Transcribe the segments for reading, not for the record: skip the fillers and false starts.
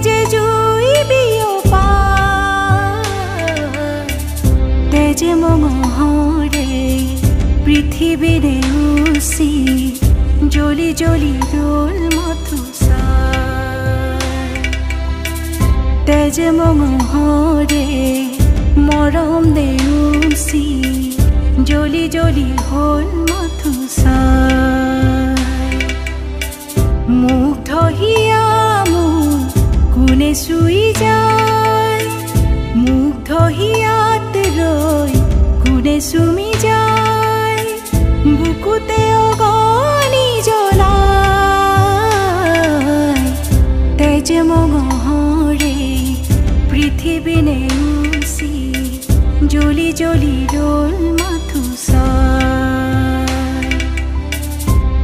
যে জুই বিয়পা তেজে মঙহৰে পৃথিৱীৰে উচি জ্বলি জ্বলি ৰল মথুচা তেজে মঙহৰে মৰম দেউচি জ্বলি জ্বলি হল মথুচা মুগ্ধ হিয়া মোৰ কোনে চুই যায় মুগ্ধ হিয়াত ৰৈ কোনে চুমি যায় বুকুতে অগনি জ্বলাই তেজ মঙহৰে পৃথিৱী নেউচি জ্বলি জ্বলি ৰল মথুচা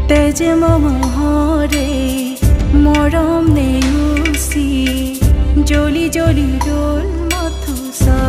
তেজ মঙহৰে মৰম নেউচি জ্বলি জ্বলি ৰল মথুচা